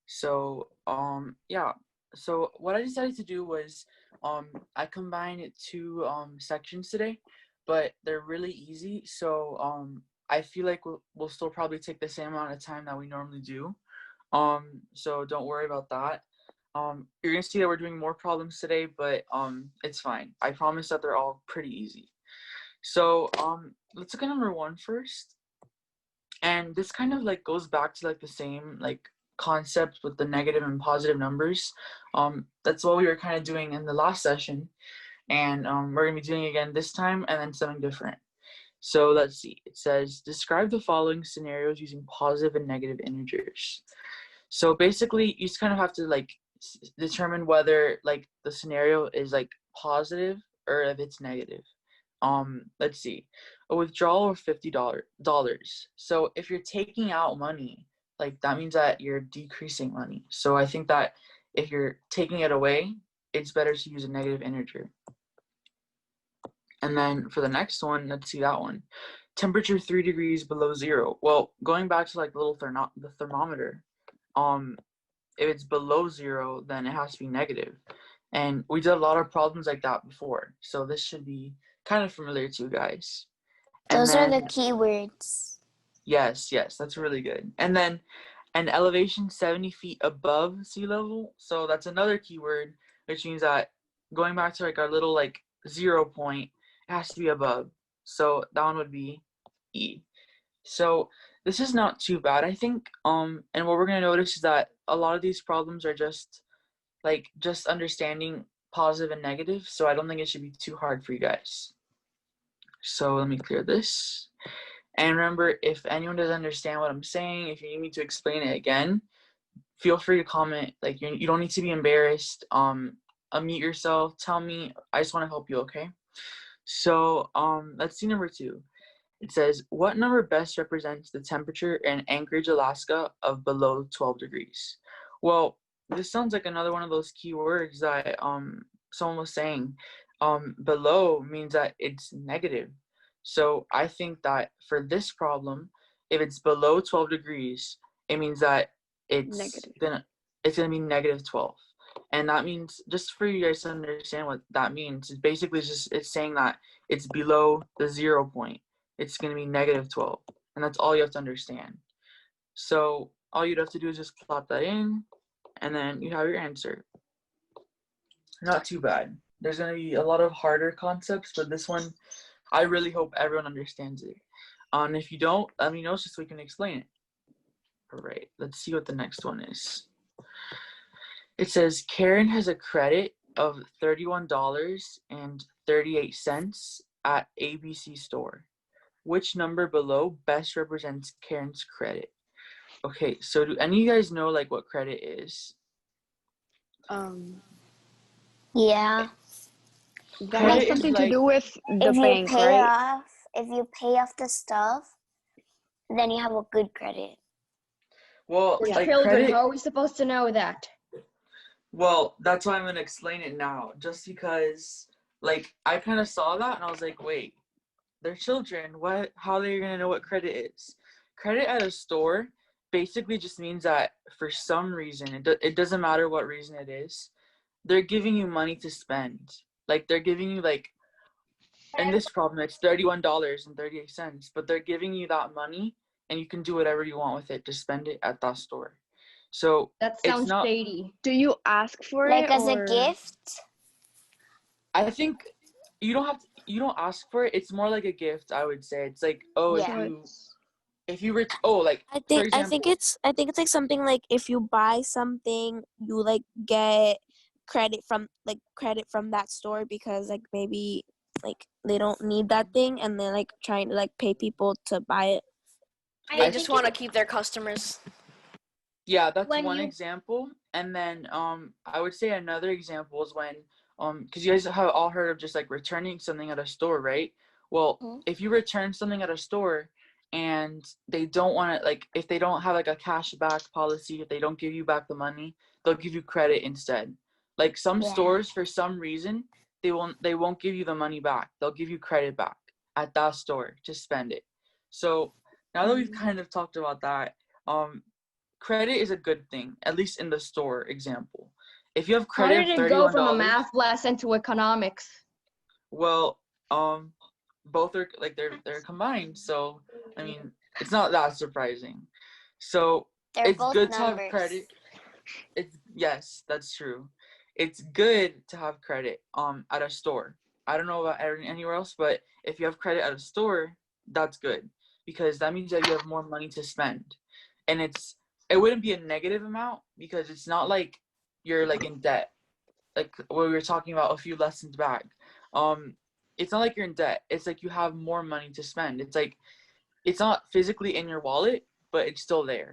So yeah. So what I decided to do was I combined two sections today, but they're really easy. So I feel like we'll still probably take the same amount of time that we normally do. So don't worry about that. You're gonna see that we're doing more problems today, but it's fine. I promise that they're all pretty easy. So let's look at number 1 first. And this kind of like goes back to like the same like concept with the negative and positive numbers. That's what we were kind of doing in the last session, and we're gonna be doing it again this time, and then something different. So let's see. It says describe the following scenarios using positive and negative integers. So basically, you just kind of have to like determine whether like the scenario is like positive or if it's negative. Let's see, a withdrawal of $50. So if you're taking out money, like that means that you're decreasing money. So I think that if you're taking it away, it's better to use a negative integer. And then for the next one, let's see that one. Temperature 3 degrees below 0. Well, going back to like the little the thermometer, if it's below 0, then it has to be negative. And we did a lot of problems like that before. So this should be kind of familiar to you guys. And Those then, are the keywords. yes, that's really good. And then an elevation 70 feet above sea level. So that's another keyword, which means that going back to like our little like 0 point, it has to be above. So that one would be E. So this is not too bad, I think. And what we're gonna notice is that a lot of these problems are just understanding positive and negative. So I don't think it should be too hard for you guys. So let me clear this. And remember, if anyone doesn't understand what I'm saying, if you need me to explain it again, feel free to comment. Like you don't need to be embarrassed. Unmute yourself. Tell me. I just want to help you. Okay. So let's see number 2. It says, what number best represents the temperature in Anchorage, Alaska of below 12 degrees? Well, this sounds like another one of those keywords that someone was saying. Below means that it's negative. So I think that for this problem, if it's below 12 degrees, it means that it's gonna be negative 12. And that means, just for you guys to understand what that means, it's basically it's saying that it's below the 0 point. It's going to be negative 12. And that's all you have to understand. So all you'd have to do is just plot that in, and then you have your answer. Not too bad. There's going to be a lot of harder concepts, but this one, I really hope everyone understands it. And if you don't, let me know so we can explain it. All right, let's see what the next one is. It says Karen has a credit of $31.38 at ABC store. Which number below best represents Karen's credit? Okay, so do any of you guys know like what credit is? Yeah. That has something to do with the bank, right? If you pay off the stuff, then you have a good credit. Well, We're like children, credit, how are we supposed to know that? well, that's why I'm gonna explain it now. Just because like I kind of saw that and I was like, wait, they're children. How are they gonna know what credit is? Credit at a store basically just means that for some reason, it doesn't matter what reason it is, they're giving you money to spend. Like they're giving you like, in this problem, it's $31.38, but they're giving you that money and you can do whatever you want with it to spend it at that store. So That it's sounds not, shady. Do you ask for Like it as or? a gift? I think you don't ask for it. It's more like a gift, I would say. It's like, oh, Yeah. if you like, for example, I think it's like something like if you buy something, you like get credit from that store because like maybe like they don't need that thing and they're like trying to like pay people to buy it. They just want to keep their customers. Yeah, that's one example. And then I would say another example is when because you guys have all heard of just like returning something at a store, right? Well, if you return something at a store and they don't want to, like, if they don't have like a cash back policy, if they don't give you back the money, they'll give you credit instead. Like some stores, for some reason, they won't give you the money back. They'll give you credit back at that store to spend it. So now that we've kind of talked about that, credit is a good thing, at least in the store example. If you have How credit did of it go $31, from a math lesson to economics? well, both are like they're combined. So I mean, it's not that surprising. So They're it's both good to have numbers. credit. It's yes, that's true. It's good to have credit at a store. I don't know about anywhere else, but if you have credit at a store, that's good because that means that you have more money to spend. And it wouldn't be a negative amount because it's not like you're like in debt. Like what we were talking about a few lessons back. It's not like you're in debt. It's like you have more money to spend. It's like it's not physically in your wallet, but it's still there.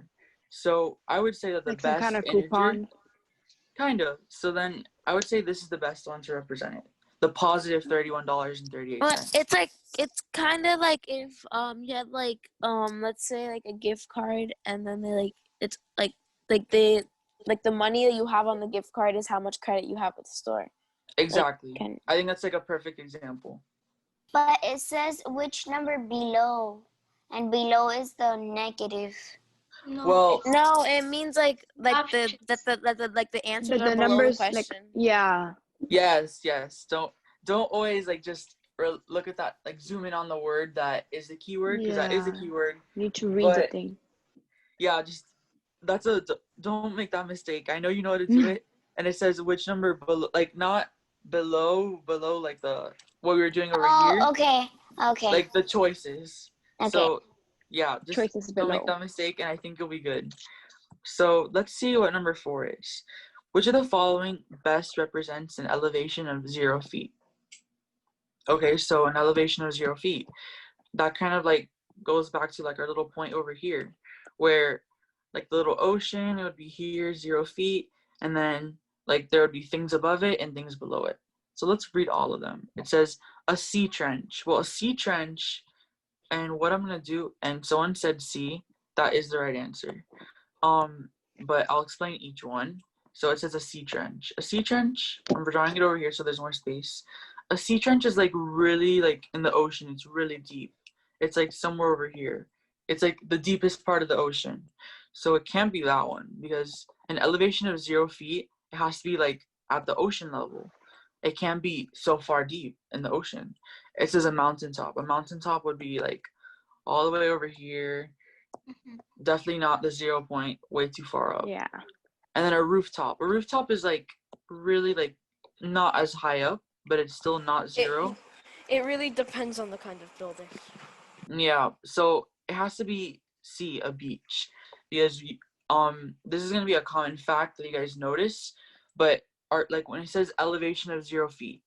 So I would say that the Like some best kind of integer, coupon. kind of. So then I would say this is the best one to represent it. The positive $31.38. But it's kind of like if you had like let's say like a gift card and then they like it's like they like the money that you have on the gift card is how much credit you have at the store. Exactly. Can- I think that's like a perfect example. But it says which number below, and below is the negative. Well, No, it means like the Options. like the answers The are below numbers, the like, question. yeah. yes. Don't always like just look at that, like zoom in on the word that is the keyword because that is the Yeah. keyword. Need to read the But thing. yeah, just don't make that mistake. I know you know how to do it, and it says which number below, like not below like the what we were doing over here, Oh, okay. Okay. like the choices. Okay. So yeah, just Choices don't below. make that mistake, and I think you'll be good. So let's see what number 4 is. Which of the following best represents an elevation of 0 feet? Okay, so an elevation of 0 feet. That kind of like goes back to like our little point over here, where like the little ocean, it would be here, 0 feet, and then like there would be things above it and things below it. So let's read all of them. It says a sea trench. Well, a sea trench, and what I'm gonna do, and someone said C, that is the right answer. But I'll explain each one. So it says a sea trench. A sea trench, I'm drawing it over here so there's more space. A sea trench is like really like in the ocean, it's really deep. It's like somewhere over here. It's like the deepest part of the ocean. So it can't be that one because an elevation of 0 feet, it has to be like at the ocean level. It can't be so far deep in the ocean. It says a mountaintop. A mountaintop would be like all the way over here. Definitely not the 0 point, way too far up. Yeah. And then a rooftop. A rooftop is like really like not as high up, but it's still not 0. It really depends on the kind of building. Yeah, so it has to be C, a beach, because this is gonna be a common fact that you guys notice, but like when it says elevation of 0 feet,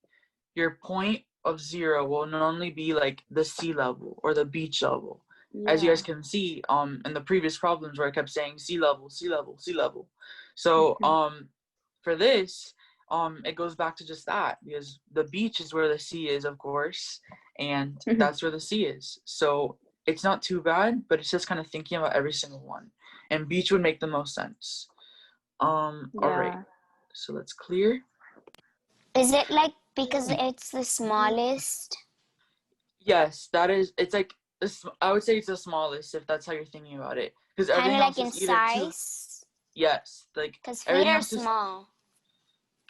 your point of 0 will normally be like the sea level or the beach level. As you guys can see, in the previous problems where I kept saying sea level, sea level, sea level. So for this, it goes back to just that because the beach is where the sea is, of course, and that's where the sea is. So it's not too bad, but it's just kind of thinking about every single one. And beach would make the most sense. All right. So let's clear. Is it like because it's the smallest? Yes, that is. It's like I would say it's the smallest if that's how you're thinking about it, because Kind everything of else like in is either two. size? Yes, like Because feet everything are else is. small.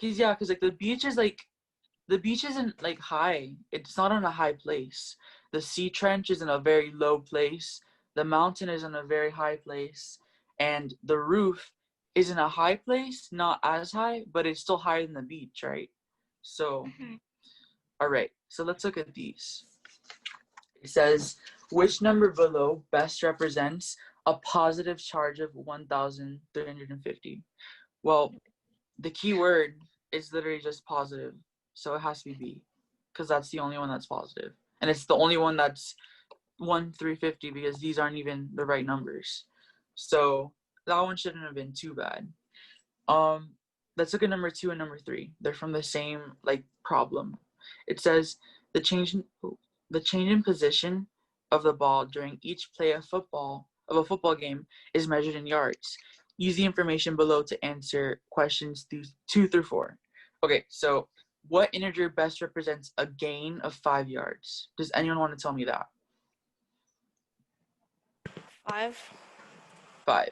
Because like the beach isn't like high. It's not on a high place. The sea trench is in a very low place. The mountain is in a very high place, and the roof is in a high place, not as high, but it's still higher than the beach, right? So, all right. So let's look at these. It says, which number below best represents a positive charge of 1,350? Well, the key word is literally just positive. So it has to be B because that's the only one that's positive. And it's the only one that's 1,350 because these aren't even the right numbers. So that one shouldn't have been too bad. Let's look at number 2 and number 3. They're from the same like problem. It says the change in position of the ball during each play of a football game is measured in yards. Use the information below to answer questions 2 through 4. Okay, so what integer best represents a gain of 5 yards? Does anyone want to tell me that? 5. 5.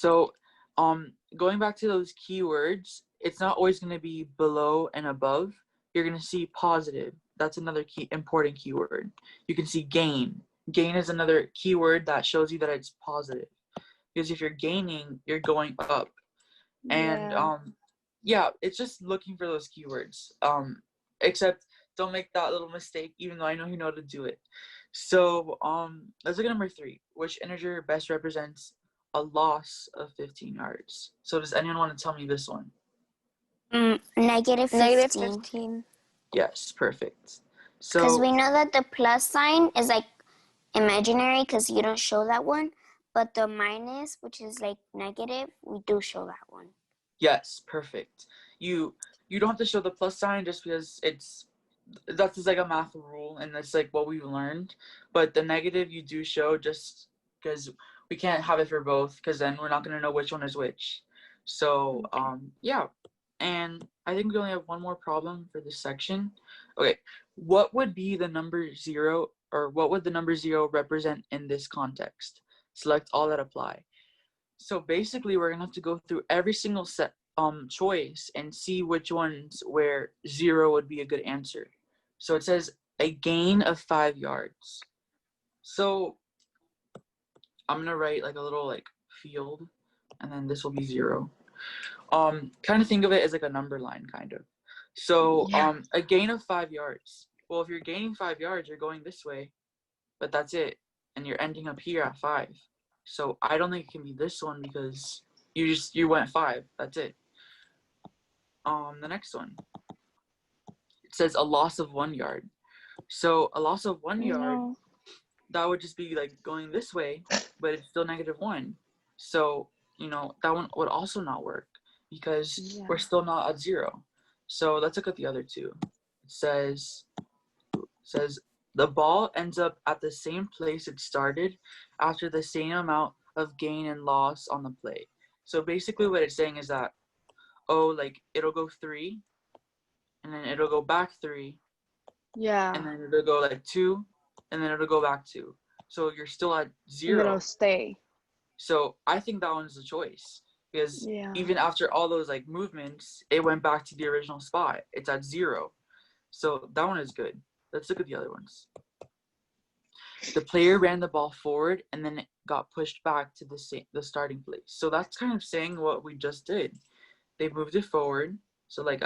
So going back to those keywords, it's not always going to be below and above. You're going to see positive. That's another important keyword. You can see gain. Gain is another keyword that shows you that it's positive. Because if you're gaining, you're going up. And yeah, it's just looking for those keywords. Except don't make that little mistake, even though I know you know how to do it. So let's look at number 3. Which integer best represents a loss of 15 yards? So does anyone want to tell me this one? Negative 15. Negative 15. Yes, perfect. Because So we know that the plus sign is like imaginary because you don't show that one. But the minus, which is like negative, we do show that one. yes, perfect. You don't have to show the plus sign just because that's just like a math rule and that's like what we've learned. But the negative you do show just because we can't have it for both, because then we're not going to know which one is which. So yeah, and I think we only have one more problem for this section. Okay, what would be the number 0, or what would the number 0 represent in this context? Select all that apply. So basically we're gonna have to go through every single set choice and see which ones where 0 would be a good answer. So it says a gain of 5 yards. So I'm gonna write like a little like field, and then this will be 0. Kind of think of it as like a number line, kind of. So a gain of 5 yards. Well, if you're gaining 5 yards, you're going this way, but that's it, and you're ending up here at 5. So I don't think it can be this one because you went 5. That's it. The next one. It says a loss of 1 yard. So a loss of 1 yard, that would just be like going this way, but it's still -1. So, that one would also not work because we're still not at 0. So let's look at the other two. It says the ball ends up at the same place it started after the same amount of gain and loss on the play. So basically what it's saying is that, like it'll go 3, and then it'll go back 3, and then it'll go like 2, and then it'll go back 2. So you're still at 0. And it'll stay. So I think that one's the choice, because even after all those like movements, it went back to the original spot. It's at 0. So that one is good. Let's look at the other ones. The player ran the ball forward and then it got pushed back to the starting place. So that's kind of saying what we just did. They moved it forward, so like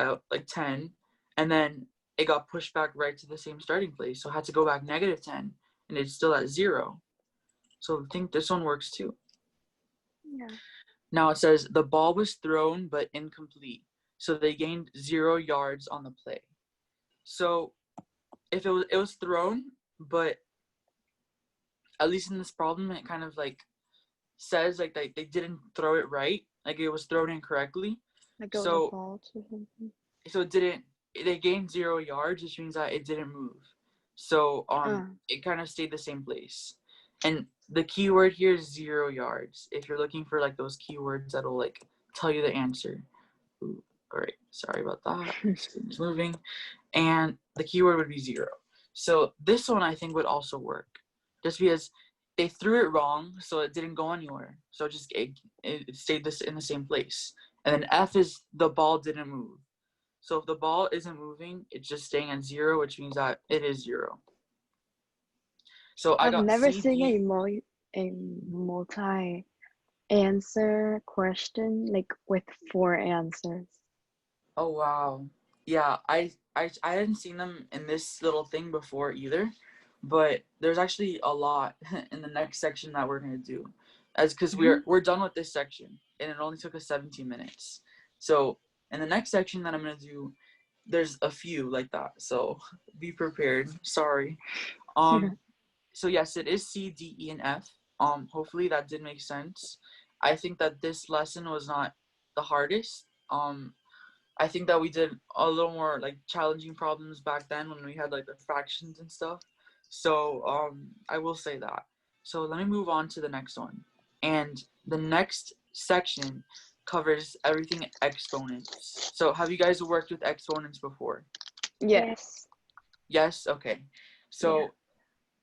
10, and then it got pushed back right to the same starting place. So it had to go back -10, and it's still at 0. So I think this one works too. Yeah. Now it says the ball was thrown but incomplete. So they gained 0 yards on the play. So if it was thrown, but at least in this problem, it kind of like says like they didn't throw it right, like it was thrown incorrectly. Like So fault or something. so they gained 0 yards, which means that it didn't move. So it kind of stayed the same place. And the keyword here is 0 yards. If you're looking for like those keywords that'll like tell you the answer. Ooh, all right, sorry about that. It's moving. And the keyword would be 0. So this one I think would also work, just because they threw it wrong, so it didn't go anywhere. So it stayed in the same place. And then F is the ball didn't move. So if the ball isn't moving, it's just staying at 0, which means that it is 0. So I I've got never C, seen D. a multi-answer question like with 4 answers. Oh wow. Yeah, I hadn't seen them in this little thing before either, but there's actually a lot in the next section that we're gonna do, because we're done with this section, and it only took us 17 minutes. So in the next section that I'm gonna do, there's a few like that. So be prepared. Sorry. So yes, it is C, D, E, and F. Hopefully that did make sense. I think that this lesson was not the hardest. I think that we did a little more like challenging problems back then when we had like the fractions and stuff. So I will say that. So let me move on to the next one. And the next section covers everything exponents. So have you guys worked with exponents before? Yes. Yes? Okay. So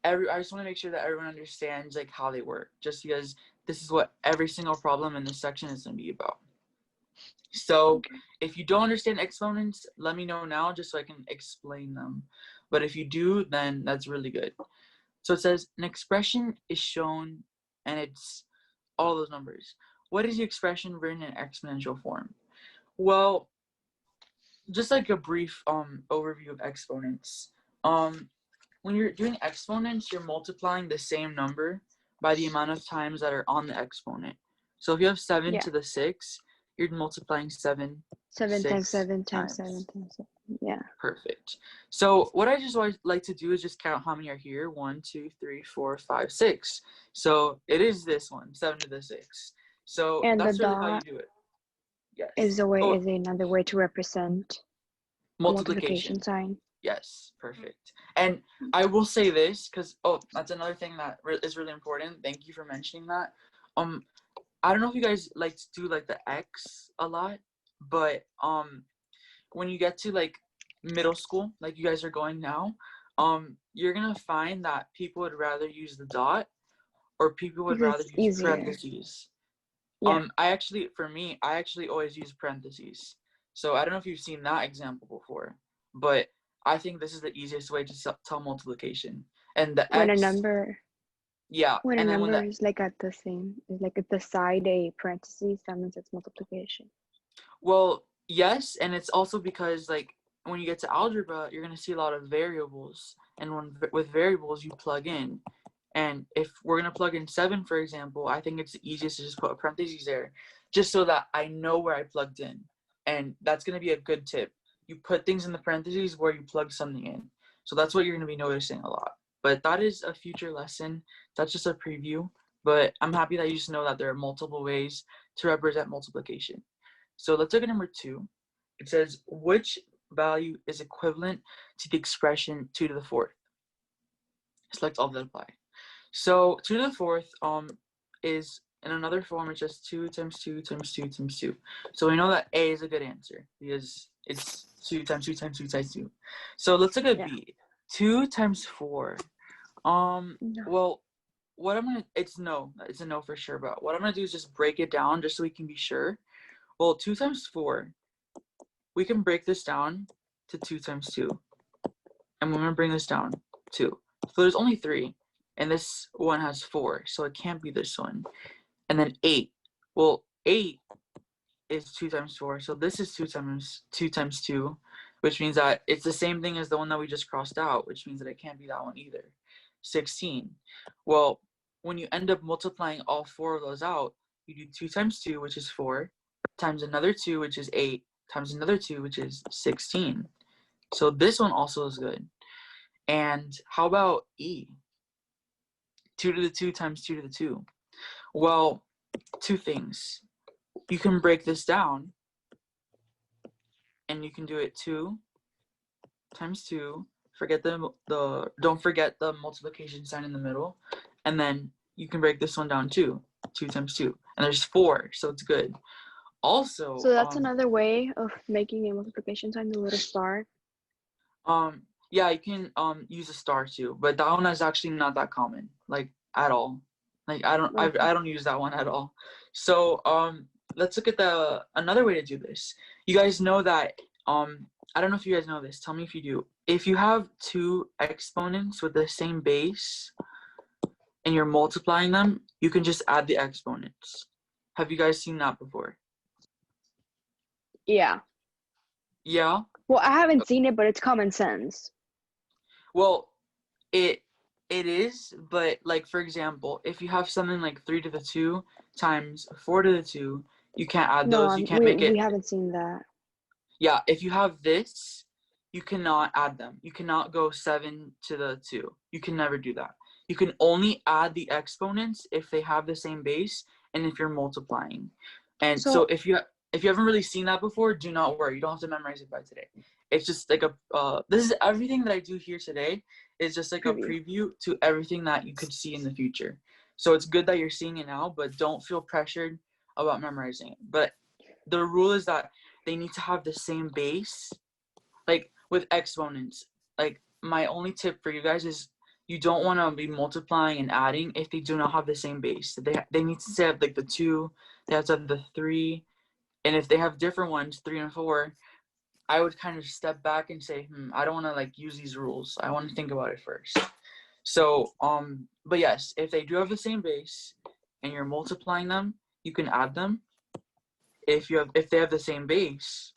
I just want to make sure that everyone understands like how they work, just because this is what every single problem in this section is going to be about. So if you don't understand exponents, let me know now just so I can explain them. But if you do, then that's really good. So it says an expression is shown and it's all those numbers. What is the expression written in exponential form? Well, just like a brief overview of exponents. When you're doing exponents, you're multiplying the same number by the amount of times that are on the exponent. So if you have 7 Yeah. to the 6, you're multiplying 7 7 times 6 7 times 7 times 7. Yeah. Perfect. So what I just always like to do is just count how many are here. 1, 2, 3, 4, 5, 6. So it is this one, 7 to the 6. So And the that's really how you dot do it. Yes. is another way to represent a multiplication sign. Yes, perfect. And I will say this because that's another thing that is really important. Thank you for mentioning that. I don't know if you guys like to do like the X a lot, but when you get to like middle school, like you guys are going now, you're gonna find that people would rather use the dot or people would rather It's use easier. parentheses. Yeah. I actually always use parentheses. So I don't know if you've seen that example before, but I think this is the easiest way to tell multiplication. And the When X, a number yeah, when a and then number is like at the same, is like at the side a parentheses, that means it's multiplication. well, yes, and it's also because like when you get to algebra, you're gonna see a lot of variables, and with variables you plug in. And if we're gonna plug in 7, for example, I think it's the easiest to just put a parentheses there, just so that I know where I plugged in. And that's gonna be a good tip. You put things in the parentheses where you plug something in. So that's what you're gonna be noticing a lot. But that is a future lesson. That's just a preview. But I'm happy that you just know that there are multiple ways to represent multiplication. So let's look at number 2. It says, which value is equivalent to the expression 2 to the 4th? Select all that apply. So 2 to the 4th is in another form. It's just 2 times 2 times 2 times 2. So we know that A is a good answer because it's 2 times 2 times 2 times 2. So let's look at B. 2 times 4. No. Well, what I'm gonna it's a no for sure. But what I'm gonna do is just break it down just so we can be sure. Well, 2 times 4, we can break this down to 2 times 2, and we're gonna bring this down 2. So there's only 3. And this one has 4, so it can't be this one. And then 8. Well, 8 is 2 times 4, so this is 2 times 2, which means that it's the same thing as the one that we just crossed out, which means that it can't be that one either. 16. Well, when you end up multiplying all 4 of those out, you do 2 times 2, which is 4, times another 2, which is 8, times another 2, which is 16. So this one also is good. And how about E? 2 to the 2 times 2 to the 2. Well, 2 things. You can break this down, and you can do it 2 times 2. Don't forget the multiplication sign in the middle, and then you can break this one down too. 2 times 2, and there's 4, so it's good. Also, So that's another way of making a multiplication sign, the little star. yeah, you can use a star too, but that one is actually not that common, like at all. Like I don't use that one at all. So let's look at another way to do this. You guys know that I don't know if you guys know this. Tell me if you do. If you have 2 exponents with the same base and you're multiplying them, you can just add the exponents. Have you guys seen that before? Yeah. Yeah? Well, I haven't seen it, but it's common sense. Well, it is, but like for example, if you have something like 3 to the 2 times 4 to the 2, you can't add those. You can't make it. We haven't seen that. Yeah, if you have this, you cannot add them. You cannot go 7 to the 2. You can never do that. You can only add the exponents if they have the same base and if you're multiplying. And so if you haven't really seen that before, do not worry. You don't have to memorize it by today. It's just like this is everything that I do here today is just like a preview to everything that you could see in the future. So it's good that you're seeing it now, but don't feel pressured about memorizing it. But the rule is that they need to have the same base. Like with exponents, like my only tip for you guys is you don't want to be multiplying and adding if they do not have the same base. They need to have like the 2, they have to have the 3, and if they have different ones, 3 and 4, I would kind of step back and say, I don't want to like use these rules. I want to think about it first. So, but yes, if they do have the same base and you're multiplying them, you can add them. If they have the same base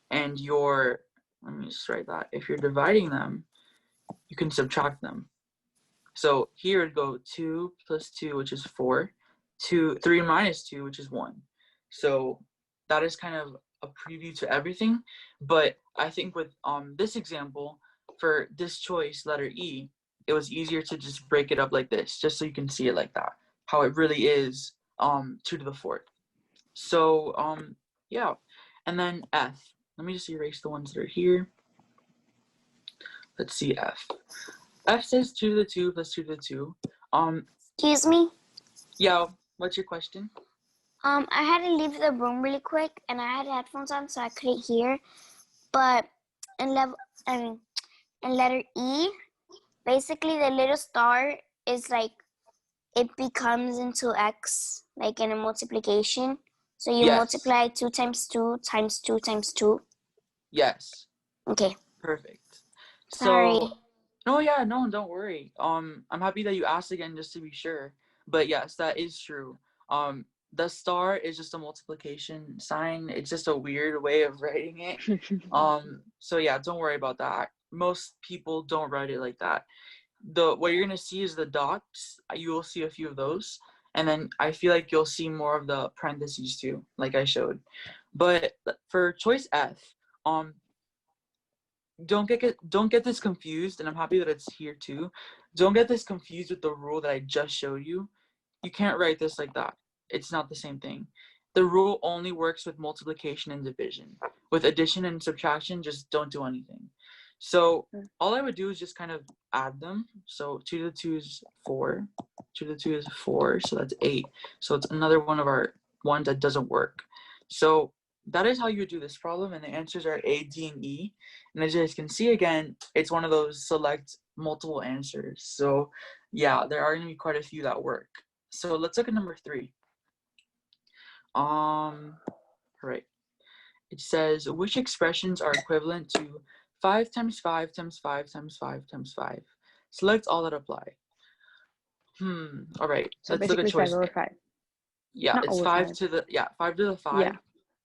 and let me just write that. If you're dividing them, you can subtract them. So here it'd go 2 plus 2, which is 4, 3 minus 2, which is 1. So that is kind of a preview to everything. But I think with this example, for this choice, letter E, it was easier to just break it up like this, just so you can see it like that, how it really is 2 to the 4th. So yeah, and then F. Let me just erase the ones that are here. Let's see F. F says 2 to the 2 plus 2 to the 2. Excuse me. Yeah, what's your question? I had to leave the room really quick, and I had headphones on, so I couldn't hear. But in letter E, basically the little star is like it becomes into X, like in a multiplication. So you Yes. multiply 2 times 2 times 2 times 2. Yes. Okay. Perfect. Sorry. So, no, don't worry. I'm happy that you asked again just to be sure. But yes, that is true. The star is just a multiplication sign. It's just a weird way of writing it. So yeah, don't worry about that. Most people don't write it like that. What you're gonna see is the dots. You will see a few of those, and then I feel like you'll see more of the parentheses too, like I showed. But for choice F, don't get this confused, and I'm happy that it's here too. Don't get this confused with the rule that I just showed you. You can't write this like that. It's not the same thing. The rule only works with multiplication and division. With addition and subtraction, just don't do anything. So all I would do is just kind of add them. So 2 to the 2 is 4. 2 to the 2 is 4, so that's 8. So it's another one of our ones that doesn't work. So that is how you do this problem, and the answers are A, D, and E. And as you guys can see again, it's one of those select multiple answers. So yeah, there are going to be quite a few that work. So let's look at number 3. Right. It says, which expressions are equivalent to 5 times 5 times 5 times 5 times 5? Select all that apply. All right. So Let's look at basically choice 5 over A. 5. Yeah, Not it's over 5 5. to the 5 to the 5. Yeah.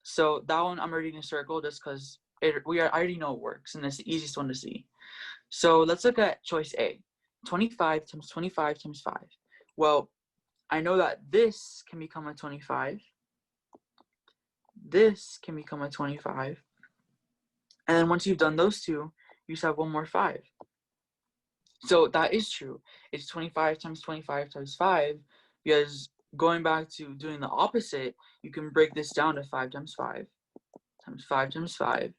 So that one I'm already gonna circle just because I already know it works, and it's the easiest one to see. So let's look at choice A. 25 times 25 times 5. Well, I know that this can become a 25. This can become a 25. And then once you've done those two, you just have one more 5. So that is true. It's 25 times 25 times 5, because going back to doing the opposite, you can break this down to 5 times 5 times 5 times 5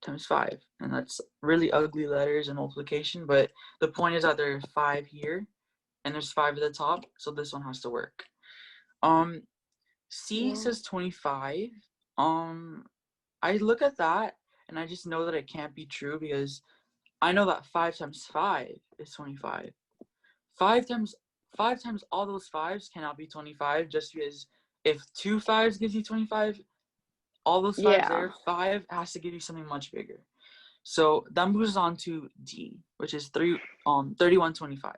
times 5. And that's really ugly letters in multiplication, but the point is that there's 5 here and there's 5 at the top, so this one has to work. C says 25. I look at that and I just know that it can't be true, because I know that 5 times 5 is 25. 5 times all those 5s cannot be 25, just because if 2 5s gives you 25, all those 5s there, 5 has to give you something much bigger. So that moves on to D, which is 3125.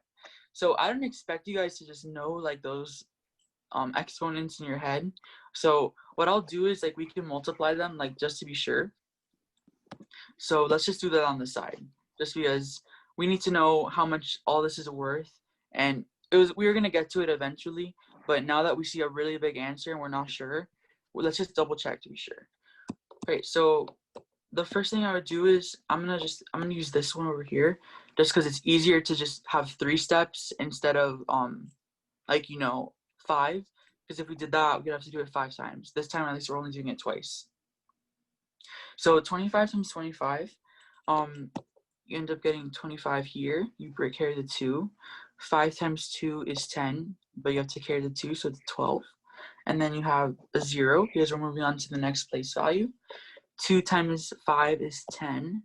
So I don't expect you guys to just know like those exponents in your head. So what I'll do is like we can multiply them like just to be sure. So let's just do that on the side, just because we need to know how much all this is worth. And we were gonna get to it eventually, but now that we see a really big answer and we're not sure, well, let's just double check to be sure. Okay, so the first thing I would do is I'm gonna use this one over here, just because it's easier to just have 3 steps instead of 5. Because if we did that, we'd have to do it 5 times. This time at least we're only doing it twice. So 25 times 25, you end up getting 25 here. You carry the 2. 5 times 2 is 10, but you have to carry the 2, so it's 12. And then you have a 0 because we're moving on to the next place value. 2 times 5 is 10.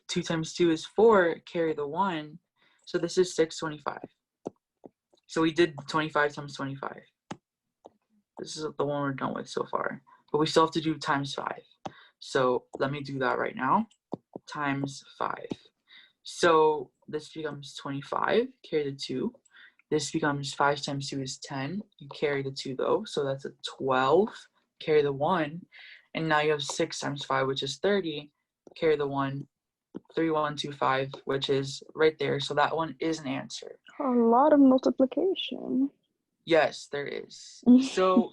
2 times 2 is 4, carry the 1. So this is 625. So we did 25 times 25. This is the one we're done with so far. But we still have to do times 5. So let me do that right now. Times 5. So this becomes 25, carry the 2. This becomes 5 times 2 is 10. You carry the 2 though, so that's a 12. Carry the 1. And now you have 6 times 5, which is 30. Carry the 1. 3125, which is right there. So that one is an answer. A lot of multiplication. Yes, there is. So,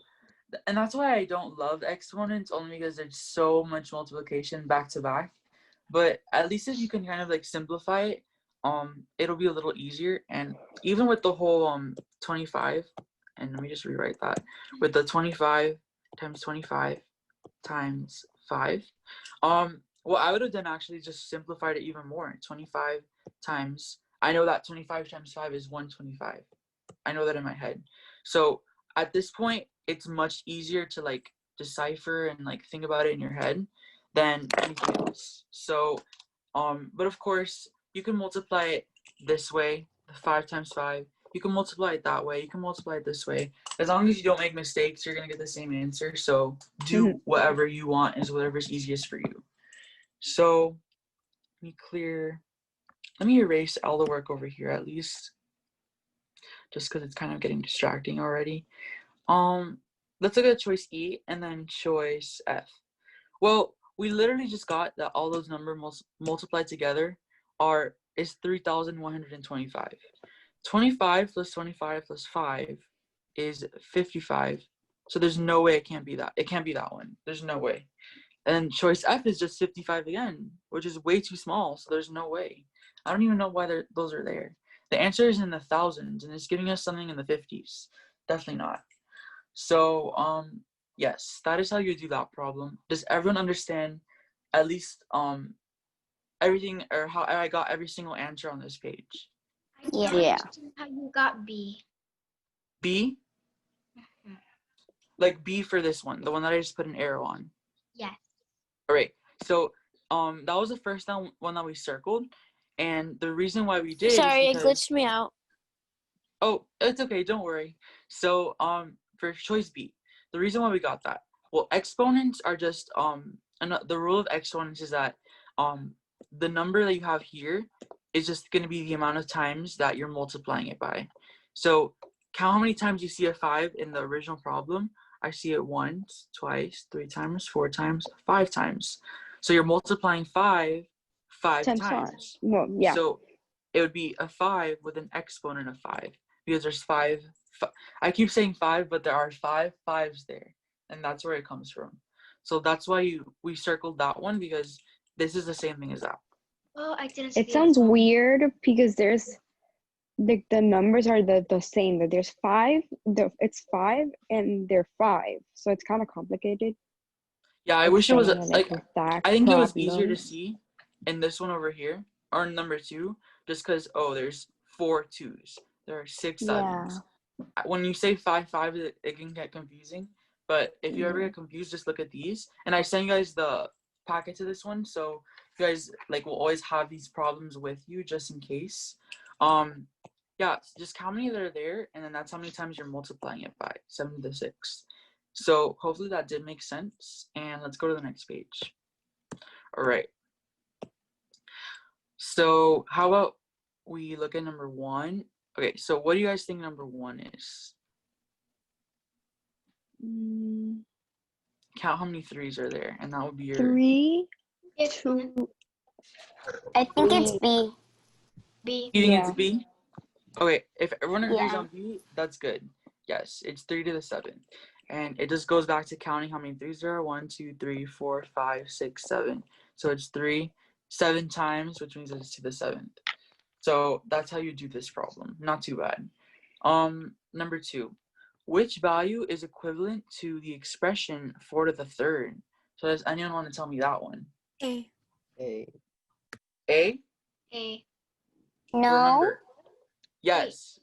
and that's why I don't love exponents, only because there's so much multiplication back to back. But at least if you can kind of like simplify it, it'll be a little easier. And even with the whole 25, and let me just rewrite that, with the 25 times 25 times 5, well, I would have done actually just simplified it even more. 25 times, I know that 25 times 5 is 125. I know that in my head. So at this point, it's much easier to like decipher and like think about it in your head than anything else. So, but of course, you can multiply it this way, 5 times 5. You can multiply it that way. You can multiply it this way. As long as you don't make mistakes, you're going to get the same answer. So do whatever you want, is whatever's easiest for you. So let me erase all the work over here at least, just because it's kind of getting distracting already. Let's look at choice E and then choice F. Well, we literally just got that all those numbers multiplied together is 3,125. 25 plus 25 plus 5 is 55. So there's no way it can't be that. It can't be that one. There's no way. And choice F is just 55 again, which is way too small. So there's no way. I don't even know why those are there. The answer is in the thousands, and it's giving us something in the 50s. Definitely not. So, yes, that is how you do that problem. Does everyone understand at least everything, or how I got every single answer on this page? Yeah. How you got B? B? Like B for this one, the one that I just put an arrow on. Yes. All right. So, that was the first one that we circled, and the reason why we did. Sorry, is it glitched me out. Oh, it's okay. Don't worry. So, for choice B, the reason why we got that, well, exponents are just the rule of exponents is that the number that you have here is just going to be the amount of times that you're multiplying it by. So count how many times you see a 5 in the original problem. I see it once, twice, 3 times, 4 times, 5 times. So you're multiplying 5 times. Well, yeah. So it would be a 5 with an exponent of 5, because there's 5. I keep saying 5, but there are 5 5s there, and that's where it comes from. So that's why we circled that one, because this is the same thing as that. Oh, I didn't. It sounds weird because there's the numbers are the same. That there's 5. It's 5 and they're 5. So it's kind of complicated. Yeah, I wish it was like I think it was easier to see in this one over here, or number 2, just because there's 4 2s. There are 6 7s. When you say 5 5, it can get confusing. But if you ever get confused, just look at these. And I sent you guys the packet to this one, so you guys will always have these problems with you just in case. Yeah, just count how many that are there, and then that's how many times you're multiplying it by, 7 to the 6. So hopefully that did make sense. And let's go to the next page. All right. So how about we look at number 1? Okay, so what do you guys think number 1 is? Count how many 3s are there, and that would be your 3, It's 2. I think it's B. B. You think it's B? Okay, if everyone agrees Yeah. on B, that's good. Yes, it's 3 to the 7th. And it just goes back to counting how many 3s there are. 1, 2, 3, 4, 5, 6, 7. So it's 7 times, which means it's to the 7th. So that's how you do this problem. Not too bad. Number 2. Which value is equivalent to the expression 4 to the 3rd? So does anyone want to tell me that one? A. A? A. No. Remember, yes.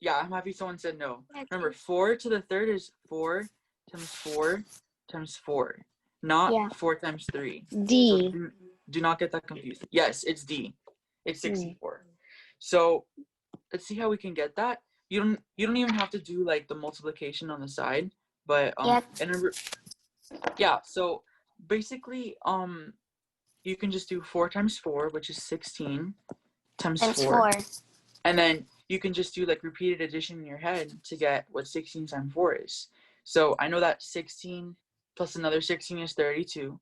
Yeah, I'm happy someone said no. Remember, 4 to the 3rd is 4 times 4 times 4, not 4 times 3. D. So Do not get that confused. Yes, it's D. It's 64. So let's see how we can get that. You don't even have to do like the multiplication on the side, but Yep. and yeah, so basically you can just do 4 times 4, which is 16 times Times 4. 4. And then you can just do like repeated addition in your head to get what 16 times 4 is. So I know that 16 plus another 16 is 32,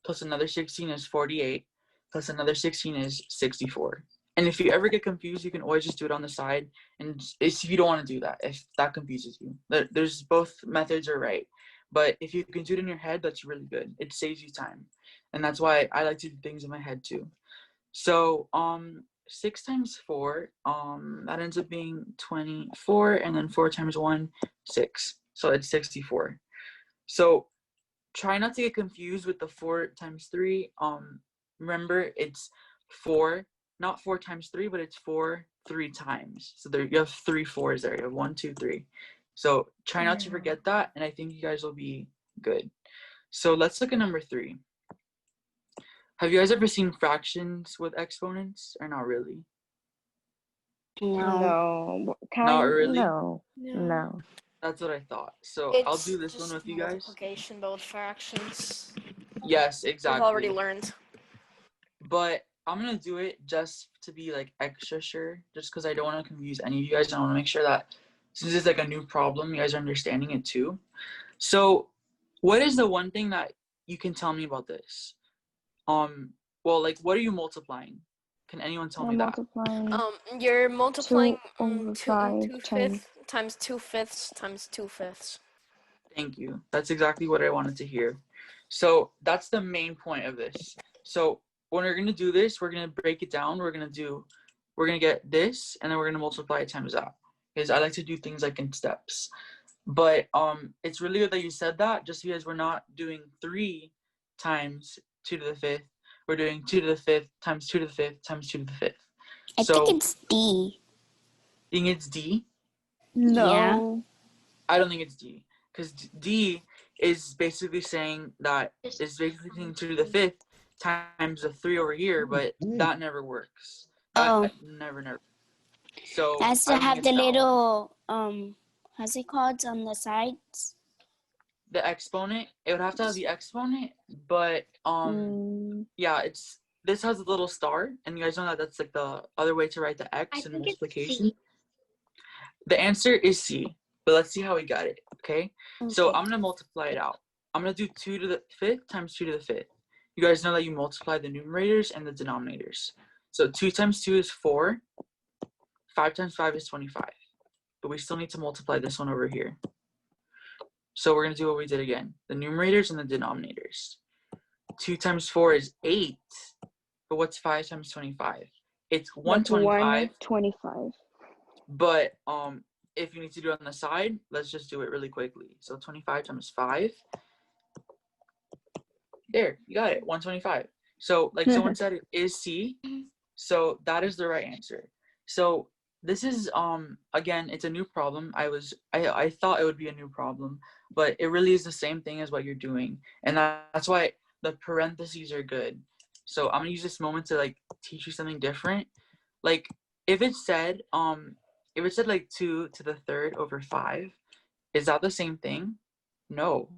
plus another 16 is 48, plus another 16 is 64. And if you ever get confused, you can always just do it on the side. And if you don't want to do that, if that confuses you, there's both methods are right. But if you can do it in your head, that's really good. It saves you time. And that's why I like to do things in my head too. So 6 times 4, that ends up being 24, and then 4 times 1, 6. So it's 64. So try not to get confused with the 4 times 3. Remember, it's 4, not 4 times 3, but it's 4 3 times. So there you have 3 4s there. You have 1, 2, 3. So try not to forget that, and I think you guys will be good. So let's look at number 3. Have you guys ever seen fractions with exponents, or not really? No. No. Not really? No. That's what I thought. So I'll It's do this one just with you guys. multiplication, but with fractions. Yes, We've exactly. already learned. But I'm gonna do it just to be like extra sure, just because I don't want to confuse any of you guys. I want to make sure that since it's like a new problem, you guys are understanding it too. So, what is the one thing that you can tell me about this? Well, like, what are you multiplying? Can anyone tell me that? Multiplying You're multiplying 2 over 5 times 2/5 times 2/5. Thank you. That's exactly what I wanted to hear. So that's the main point of this. So when we're gonna do this, we're gonna break it down. We're gonna get this, and then we're gonna multiply it times that. Because I like to do things like in steps. But it's really good that you said that, just because we're not doing 3 times 2 to the 5th. We're doing 2 to the 5th times 2 to the 5th times 2 to the 5th. I So think it's D. think it's D? No. I don't think it's D, because D is basically saying that it's basically saying 2 to the 5th times the 3 over here, but that never works. Oh. That never. So Has I to don't think have it's the that one. little how's it called on the sides? The exponent, it would have to have the exponent, but yeah, this has a little star, and you guys know that that's like the other way to write the I x in think it's multiplication. C. The answer is C, but let's see how we got it, okay? So Okay. I'm gonna multiply it out. I'm gonna do 2 to the 5th times 2 to the 5th. You guys know that you multiply the numerators and the denominators. So 2 times 2 is 4, 5 times 5 is 25, but we still need to multiply this one over here. So we're gonna do what we did again, the numerators and the denominators. 2 times 4 is 8, but what's 5 times 25? It's That's 125. 125. But if you need to do it on the side, let's just do it really quickly. So 25 times 5. There, you got it, 125. So like someone said, it is C. So that is the right answer. So this is again, it's a new problem. I thought it would be a new problem, but it really is the same thing as what you're doing. And that's why the parentheses are good. So I'm gonna use this moment to like teach you something different. Like if it said like 2 to the 3rd over 5, is that the same thing? No,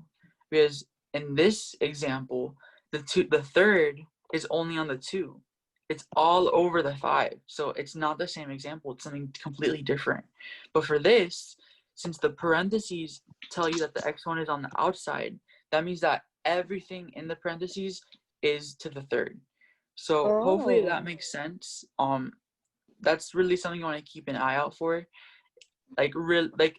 because in this example, the 3rd is only on the 2. It's all over the 5, so it's not the same example. It's something completely different. But for this, since the parentheses tell you that the x1 is on the outside, that means that everything in the parentheses is to the 3rd. So hopefully that makes sense. That's really something you want to keep an eye out for. Like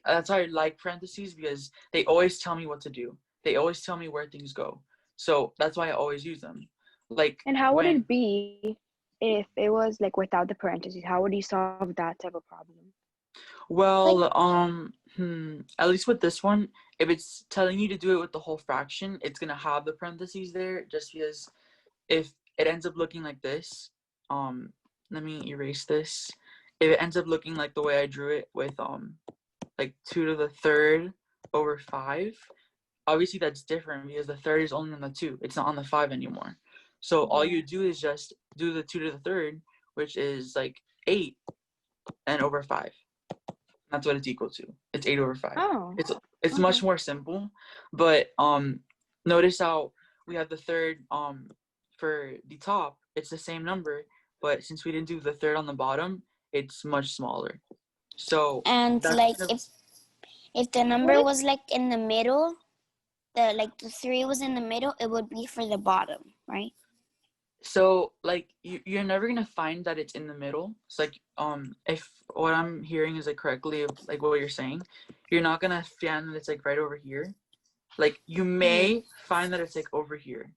that's why I like parentheses, because they always tell me what to do. They always tell me where things go. So that's why I always use them. Like And how would when it be if it was like without the parentheses? How would you solve that type of problem? well, at least with this one, if it's telling you to do it with the whole fraction, it's gonna have the parentheses there, just because if it ends up looking like this, let me erase this. If it ends up looking like the way I drew it with like 2 to the 3rd over 5, obviously that's different because the 3rd is only on the 2. It's not on the 5 anymore. So all you do is just do the 2 to the third, which is like 8 and over 5. That's what it's equal to. It's 8 over 5. Oh. It's much more simple, but notice how we have the third for the top. It's the same number, but since we didn't do the third on the bottom, it's much smaller. So And that's like kind of, if the number was like in the middle, the 3 was in the middle, it would be for the bottom, right? so like you're never gonna find that it's in the middle. It's like if what I'm hearing is like correctly like what you're saying, you're not gonna find that it's like right over here. Like you may find that it's like over here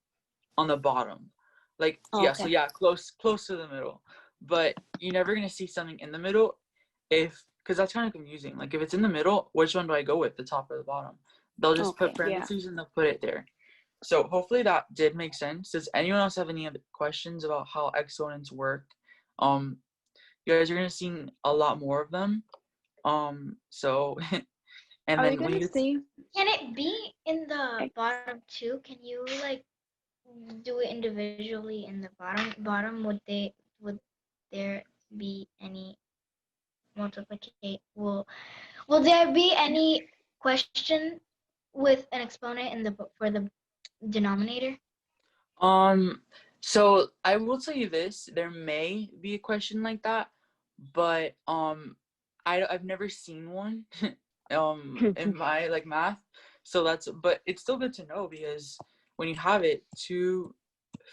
on the bottom. Like yeah, so Okay. yeah, close to the middle. But you're never gonna see something in the middle because that's kind of confusing. Like if it's in the middle, which one do I go with, the top or the bottom? They'll just put parentheses and they'll put it there. So hopefully that did make sense. Does anyone else have any other questions about how exponents work? You guys are gonna see a lot more of them. So and Are we then when gonna you see? Can it be in the bottom too? Can you like do it individually in the bottom? Would there be any multiplicate? Will there be any question with an exponent in the for the denominator? So I will tell you this, there may be a question like that, but I've never seen one in my like math. So but it's still good to know because when you have it 2,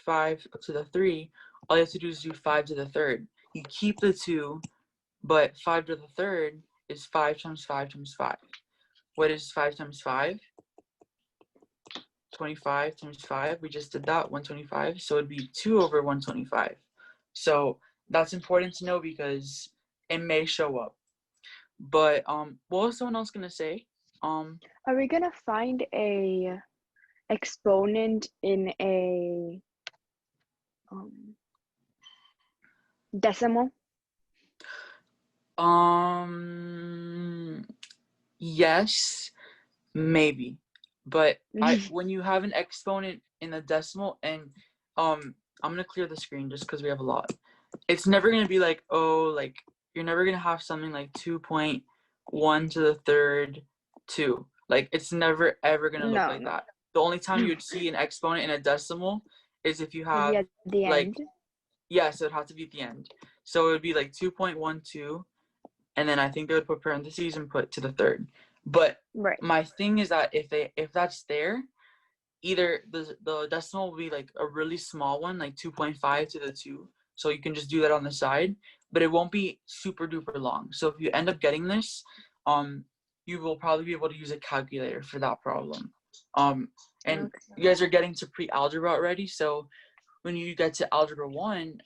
5 to the 3, all you have to do is do 5 to the third. You keep the 2, but 5 to the third is 5 times 5 times 5. What is 5 times 5? 25 times 5. We just did that, 125. So it'd be 2 over 125. So that's important to know because it may show up. But what was someone else gonna say? Are we gonna find a exponent in a decimal? Yes, maybe. But when you have an exponent in a decimal, and I'm gonna clear the screen just because we have a lot. It's never gonna be like, oh, like you're never gonna have something like 2.1 to the third 2. Like it's never ever gonna look like that. The only time you would see an exponent in a decimal is if you have At the like end. yeah, so it'd have to be at the end. So it would be like 2.12, and then I think they would put parentheses and put to the third. But my thing is that if that's there, either the decimal will be like a really small one, like 2.5 to the 2. So you can just do that on the side, but it won't be super duper long. So if you end up getting this, you will probably be able to use a calculator for that problem. And you guys are getting to pre-algebra already, so when you get to algebra 1,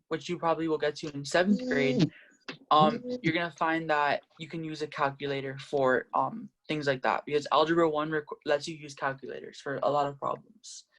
which you probably will get to in 7th grade, you're gonna find that you can use a calculator for things like that because algebra 1 lets you use calculators for a lot of problems.